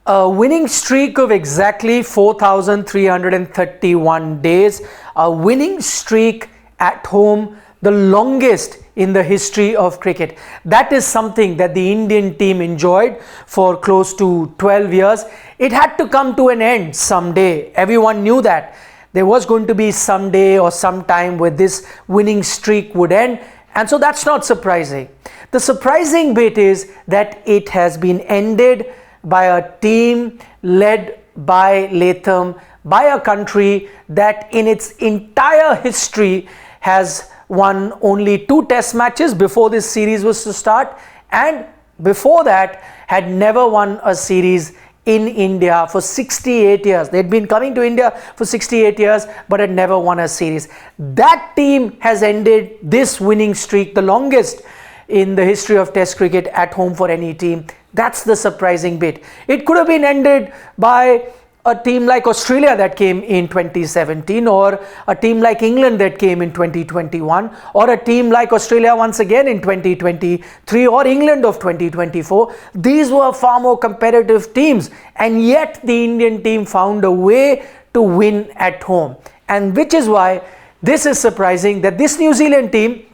A winning streak of exactly 4,331 days, a winning streak at home, the longest in the history of cricket. That is something that the Indian team enjoyed for close to 12 years. It had to come to an end someday. Everyone knew that there was going to be some day or some time where this winning streak would end, and so that's not surprising. The surprising bit is that it has been ended by a team led by Latham, by a country that in its entire history has won only 2 test matches before this series was to start, and before that had never won a series in India for 68 years. They'd been coming to India for 68 years but had never won a series. That team has ended this winning streak, the longest in the history of Test cricket at home for any team. That's the surprising bit. It could have been ended by a team like Australia that came in 2017, or a team like England that came in 2021, or a team like Australia once again in 2023, or England of 2024. These were far more competitive teams, and yet the Indian team found a way to win at home. And which is why this is surprising that this New Zealand team,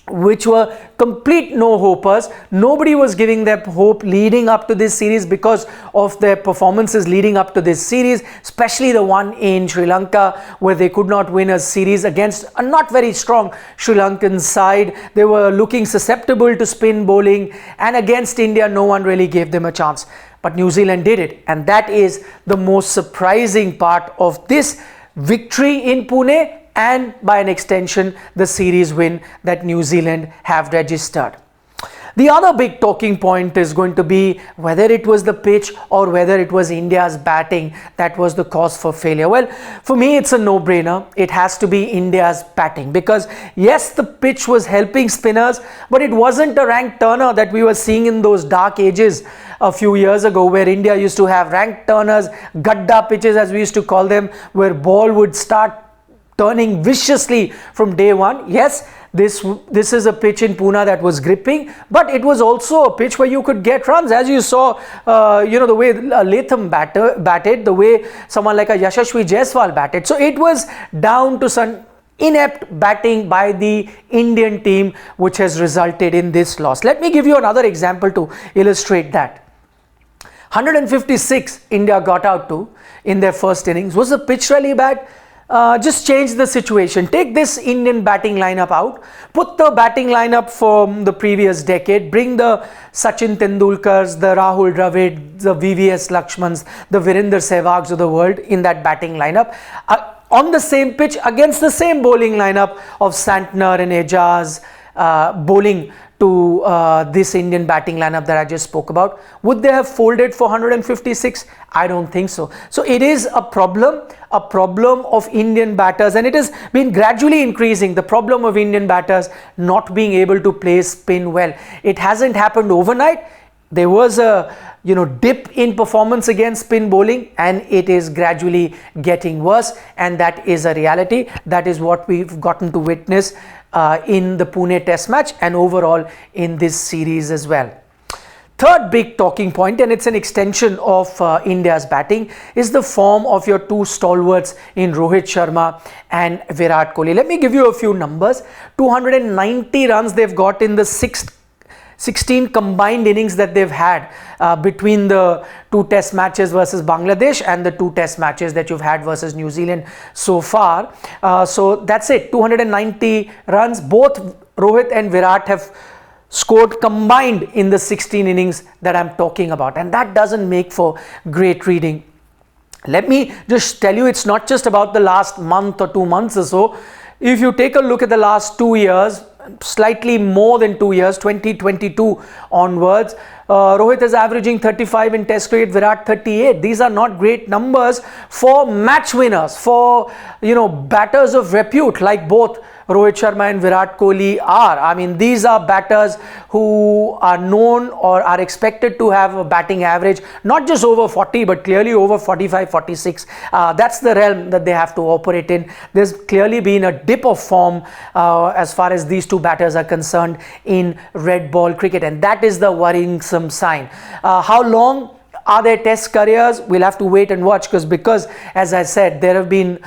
which were complete no-hopers, nobody was giving them hope leading up to this series because of their performances leading up to this series, especially the one in Sri Lanka where they could not win a series against a not very strong Sri Lankan side. They were looking susceptible to spin bowling, and against India no one really gave them a chance. But New Zealand did it, and that is the most surprising part of this victory in Pune, and by an extension the series win that New Zealand have registered. The other big talking point is going to be whether it was the pitch or whether it was India's batting that was the cause for failure. Well, for me it's a no-brainer. It has to be India's batting, because yes, the pitch was helping spinners, but it wasn't a rank turner that we were seeing in those dark ages a few years ago, where India used to have rank turners, gadda pitches as we used to call them, where ball would start turning viciously from day one. Yes, this is a pitch in Pune that was gripping, but it was also a pitch where you could get runs, as you saw, the way Latham batted, the way someone like a Yashasvi Jaiswal batted. So it was down to some inept batting by the Indian team, which has resulted in this loss. Let me give you another example to illustrate that. 156 India got out to in their first innings. Was the pitch really bad? Just change the situation. Take this Indian batting lineup out, put the batting lineup from the previous decade, bring the Sachin Tendulkars, the Rahul Dravid, the VVS Lakshmans, the Virender Sehwags of the world in that batting lineup, on the same pitch against the same bowling lineup of Santner and Ejaz bowling to this Indian batting lineup that I just spoke about. Would they have folded for 156? I don't think so. So it is a problem of Indian batters, and it has been gradually increasing, the problem of Indian batters not being able to play spin well. It hasn't happened overnight. There was a dip in performance against spin bowling, and it is gradually getting worse, and that is a reality. That is what we've gotten to witness in the Pune test match and overall in this series as well. Third big talking point, and it's an extension of India's batting, is the form of your two stalwarts in Rohit Sharma and Virat Kohli. Let me give you a few numbers. 290 runs they've got in the 16 combined innings that they've had between the 2 test matches versus Bangladesh and the 2 test matches that you've had versus New Zealand so far. So that's it, 290 runs. Both Rohit and Virat have scored combined in the 16 innings that I'm talking about, and that doesn't make for great reading. Let me just tell you, it's not just about the last month or 2 months or so. If you take a look at the last 2 years, slightly more than 2 years, 2022 onwards, Rohit is averaging 35 in test cricket, Virat 38. These are not great numbers for match winners, for batters of repute like both Rohit Sharma and Virat Kohli are. I mean, these are batters who are known or are expected to have a batting average not just over 40 but clearly over 45, 46. That's the realm that they have to operate in. There's clearly been a dip of form as far as these two batters are concerned in red ball cricket, and that is the worrisome sign. How long Are there test careers? We'll have to wait and watch, because as I said, there have been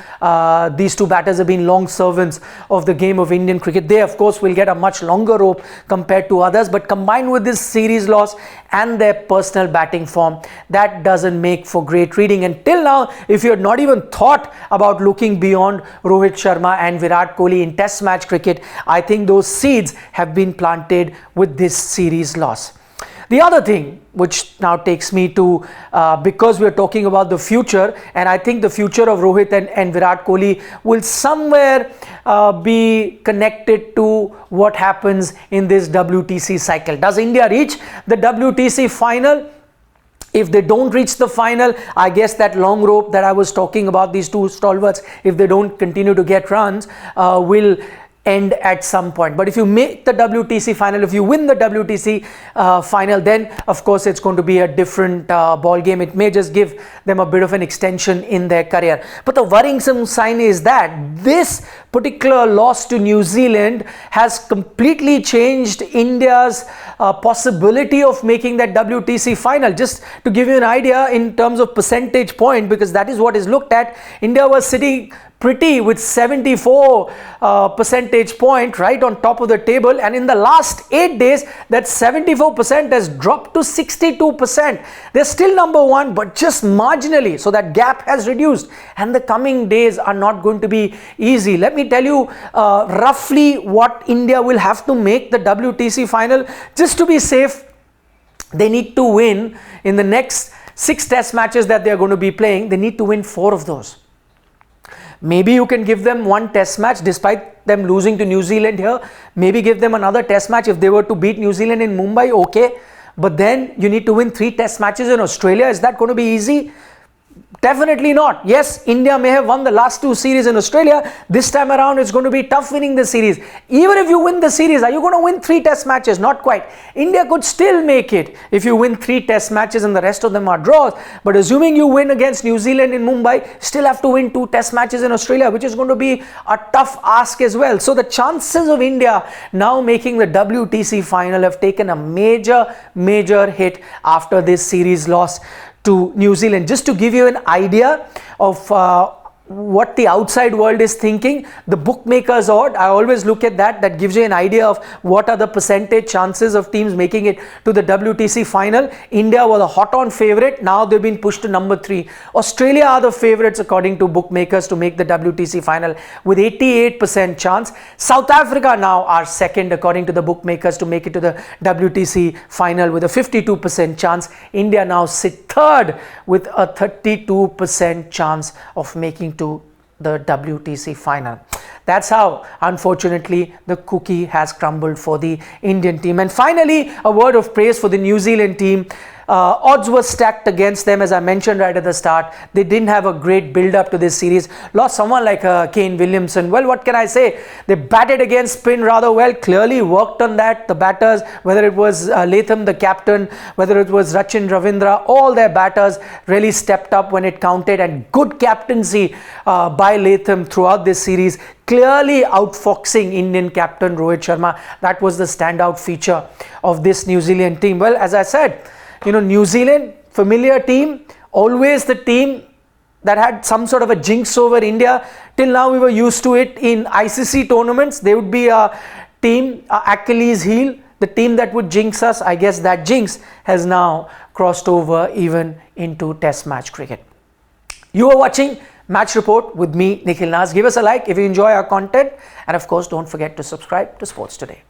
these two batters have been long servants of the game of Indian cricket. They of course will get a much longer rope compared to others, but combined with this series loss and their personal batting form, that doesn't make for great reading. And till now, if you had not even thought about looking beyond Rohit Sharma and Virat Kohli in test match cricket, I think those seeds have been planted with this series loss. The other thing which now takes me to, because we're talking about the future, and I think the future of Rohit and Virat Kohli will somewhere be connected to what happens in this WTC cycle. Does India reach the WTC final? If they don't reach the final, I guess that long rope that I was talking about, these two stalwarts, if they don't continue to get runs, will end at some point. But if you make the WTC final, if you win the WTC final, then of course it's going to be a different ball game. It may just give them a bit of an extension in their career. But the worrisome sign is that this particular loss to New Zealand has completely changed India's possibility of making that WTC final. Just to give you an idea in terms of percentage point, because that is what is looked at, India was sitting pretty with 74 percentage point right on top of the table, and in the last 8 days that 74% has dropped to 62%. They're still number one, but just marginally, so that gap has reduced, and the coming days are not going to be easy. Let me tell you roughly what India will have to make the WTC final. Just to be safe, they need to win in the next 6 test matches that they're going to be playing. They need to win 4 of those. Maybe you can give them 1 test match despite them losing to New Zealand here. Maybe give them another test match if they were to beat New Zealand in Mumbai, okay. But then you need to win 3 test matches in Australia. Is that going to be easy? Definitely not. Yes, India may have won the last 2 series in Australia. This time around, it's going to be tough winning the series. Even if you win the series, are you going to win 3 test matches? Not quite. India could still make it if you win 3 test matches and the rest of them are draws. But assuming you win against New Zealand in Mumbai, still have to win 2 test matches in Australia, which is going to be a tough ask as well. So the chances of India now making the WTC final have taken a major hit after this series loss to New Zealand. Just to give you an idea of what the outside world is thinking, the bookmakers odd, I always look at that. That gives you an idea of what are the percentage chances of teams making it to the WTC final. India was a hot on favorite. Now they've been pushed to number 3. Australia are the favorites according to bookmakers to make the WTC final with 88% chance. South Africa now are second according to the bookmakers to make it to the WTC final with a 52% chance. India now sit third with a 32% chance of making to the WTC final. That's how, unfortunately, the cookie has crumbled for the Indian team. And finally, a word of praise for the New Zealand team. Odds were stacked against them, as I mentioned right at the start. They didn't have a great build-up to this series. Lost someone like Kane Williamson. Well, what can I say? They batted against spin rather well, clearly worked on that. The batters, whether it was Latham, the captain, whether it was Rachin Ravindra, all their batters really stepped up when it counted, and good captaincy by Latham throughout this series, clearly outfoxing Indian captain Rohit Sharma. That was the standout feature of this New Zealand team. Well, as I said, you know, New Zealand, familiar team, always the team that had some sort of a jinx over India. Till now we were used to it in ICC tournaments. They would be a team, Achilles heel, the team that would jinx us. I guess that jinx has now crossed over even into test match cricket. You are watching Match Report with me, Nikhil Naz. Give us a like if you enjoy our content, and of course don't forget to subscribe to Sports Today.